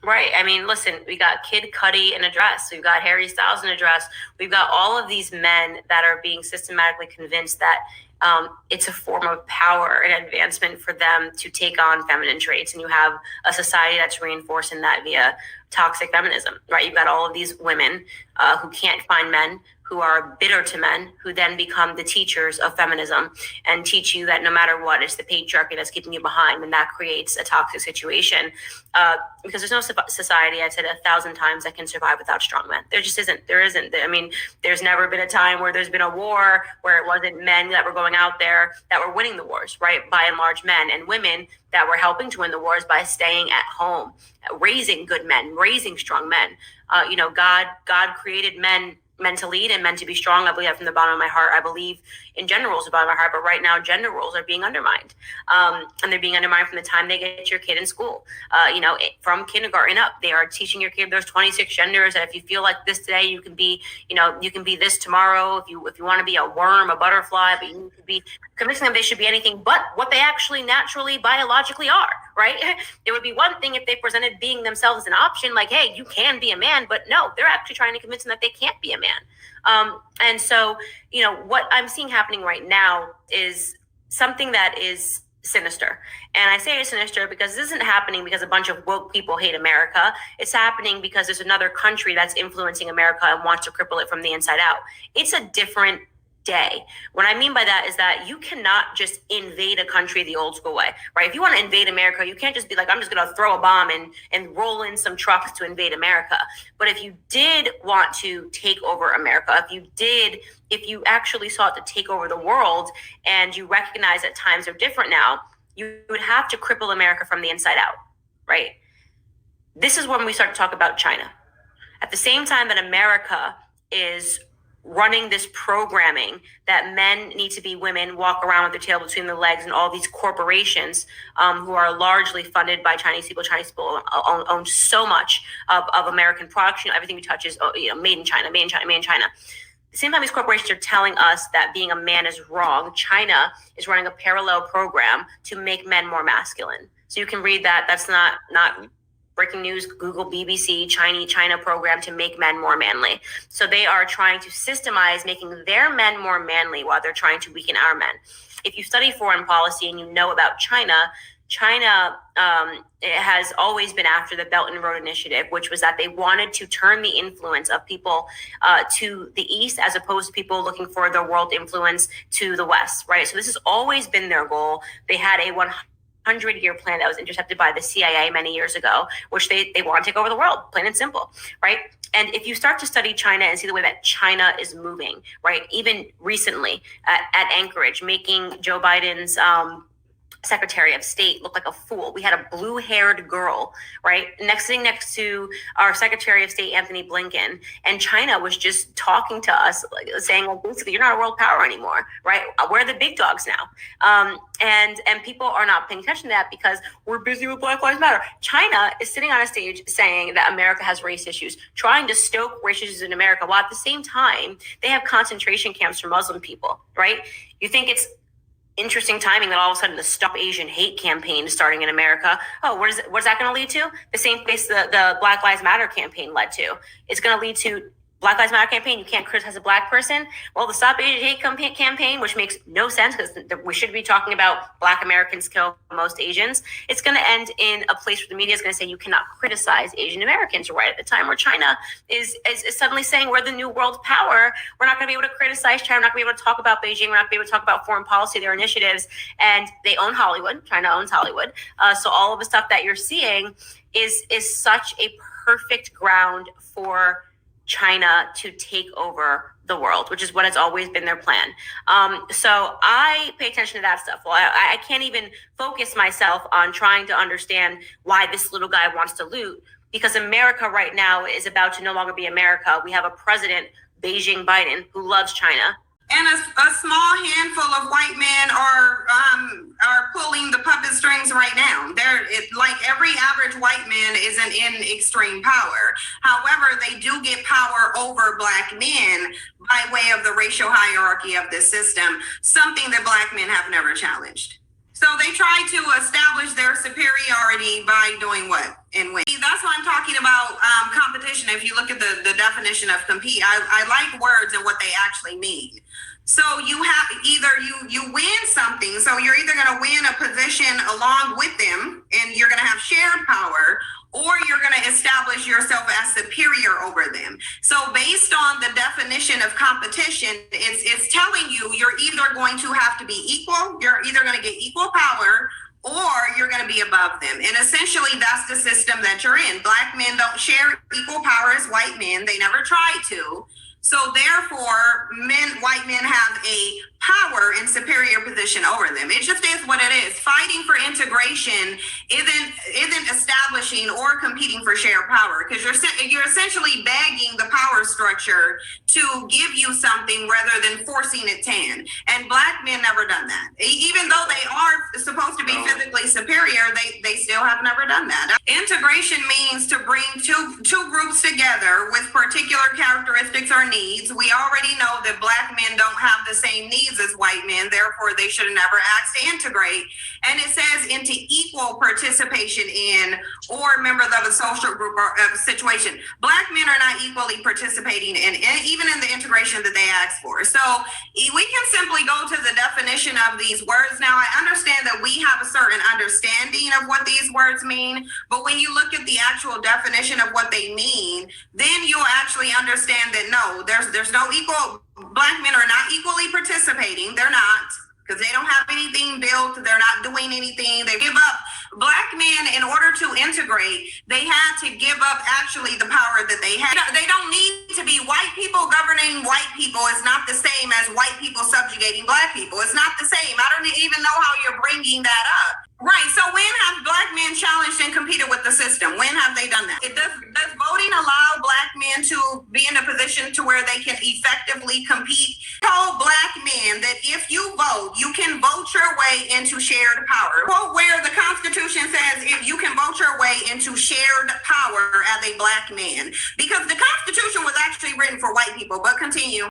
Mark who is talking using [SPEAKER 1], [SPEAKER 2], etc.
[SPEAKER 1] Right. I mean, listen, we got Kid Cudi in a dress. We've got Harry Styles in a dress. We've got all of these men that are being systematically convinced that it's a form of power and advancement for them to take on feminine traits. And you have a society that's reinforcing that via toxic feminism, right? You've got all of these women who can't find men, who are bitter to men, who then become the teachers of feminism and teach you that no matter what, it's the patriarchy that's keeping you behind. And that creates a toxic situation because there's no society, I've said 1,000 times, that can survive without strong men. There just isn't. There isn't. I mean, there's never been a time where there's been a war where it wasn't men that were going out there that were winning the wars, right? By and large, men and women that were helping to win the wars by staying at home, raising good men, raising strong men. God created men to lead and men to be strong. I believe that from the bottom of my heart. I believe in gender roles from the bottom of my heart, but right now gender roles are being undermined. And they're being undermined from the time they get your kid in school. From kindergarten up, they are teaching your kid there's 26 genders. And if you feel like this today, you can be this tomorrow. If you want to be a worm, a butterfly, but you need to be convincing them they should be anything but what they actually naturally, biologically are, right? It would be one thing if they presented being themselves as an option, like, hey, you can be a man, but no, they're actually trying to convince them that they can't be a man. And so, what I'm seeing happening right now is something that is sinister. And I say it's sinister because this isn't happening because a bunch of woke people hate America. It's happening because there's another country that's influencing America and wants to cripple it from the inside out. It's a different day. What I mean by that is that you cannot just invade a country the old school way, right? If you want to invade America, you can't just be like, I'm just going to throw a bomb and roll in some trucks to invade America. But if you did want to take over America, if you actually sought to take over the world and you recognize that times are different now, you would have to cripple America from the inside out, right? This is when we start to talk about China. At the same time that America is running this programming that men need to be women, walk around with their tail between their legs, and all these corporations who are largely funded by Chinese people. Chinese people own so much of American products. Everything we touch is made in China, made in China, made in China. At the same time, these corporations are telling us that being a man is wrong. China is running a parallel program to make men more masculine. So you can read that. That's not breaking news. Google BBC China program to make men more manly. So they are trying to systemize making their men more manly while they're trying to weaken our men. If you study foreign policy and you know about China it has always been after the Belt and Road Initiative, which was that they wanted to turn the influence of people to the east as opposed to people looking for the world influence to the west, right? So this has always been their goal. They had a 100-year plan that was intercepted by the CIA many years ago, which they want to take over the world, plain and simple, right? And if you start to study China and see the way that China is moving, right, even recently at Anchorage, making Joe Biden's Secretary of State look like a fool. We had a blue-haired girl, right, sitting next to our Secretary of State, Anthony Blinken, and China was just talking to us, saying, well, basically, you're not a world power anymore, right? We're the big dogs now. And people are not paying attention to that because we're busy with Black Lives Matter. China is sitting on a stage saying that America has race issues, trying to stoke race issues in America, while at the same time, they have concentration camps for Muslim people, right? You think it's interesting timing that all of a sudden the Stop Asian Hate campaign is starting in America. Oh, what's that going to lead to? The same place the Black Lives Matter campaign led to. It's going to lead to Black Lives Matter campaign. You can't criticize a Black person. Well, the Stop Asian Hate campaign, which makes no sense because we should be talking about Black Americans kill most Asians. It's going to end in a place where the media is going to say you cannot criticize Asian Americans, right at the time where China is suddenly saying we're the new world power. We're not going to be able to criticize China. We're not going to be able to talk about Beijing. We're not going to be able to talk about foreign policy, their initiatives. And they own Hollywood. China owns Hollywood. So all of the stuff that you're seeing is such a perfect ground for China to take over the world, which is what has always been their plan. So I pay attention to that stuff. Well, I can't even focus myself on trying to understand why this little guy wants to loot, because America right now is about to no longer be America. We have a president, Beijing Biden, who loves China.
[SPEAKER 2] And a small handful of white men are pulling the puppet strings right now. Like every average white man isn't in extreme power. However, they do get power over Black men by way of the racial hierarchy of this system, something that Black men have never challenged. So they try to establish their superiority by doing what? and win. That's why I'm talking about competition. If you look at the definition of compete, I like words and what they actually mean. So you have either you win something, so you're either going to win a position along with them and you're going to have shared power, or you're going to establish yourself as superior over them. So based on the definition of competition, it's telling you you're either going to have to be equal, you're either going to get equal power, or you're going to be above them. And essentially that's the system that you're in. Black men don't share equal power as white men. They never try to. So therefore, white men have a power and superior position over them. It just is what it is. Fighting for integration isn't establishing or competing for shared power, because you're essentially begging the power structure to give you something rather than forcing its hand. And black men never done that. Even though they are supposed to be physically superior, they still have never done that. Integration means to bring two groups together with particular characteristics or needs. We already know that black men don't have the same needs as white men, therefore they should have never asked to integrate. And it says into equal participation in or members of a social group or a situation. Black men are not equally participating in even in the integration that they asked for. So we can simply go to the definition of these words. Now I understand that we have a certain understanding of what these words mean, but when you look at the actual definition of what they mean, then you'll actually understand that no, there's no equal. Black men are not equally participating. They're not, because they don't have anything built. They're not doing anything. They give up. Black men, in order to integrate, they had to give up actually the power that they had. They don't need to be white people governing white people. It's not the same as white people subjugating black people. It's not the same. I don't even know how you're bringing that up. Right. So when have black men challenged and competed with the system? When have they done that? Does voting allow black men to be in a position to where they can effectively compete? Told black men that if you vote, you can vote your way into shared power. Quote where the Constitution says if you can vote your way into shared power as a black man. Because the Constitution was actually written for white people, but continue.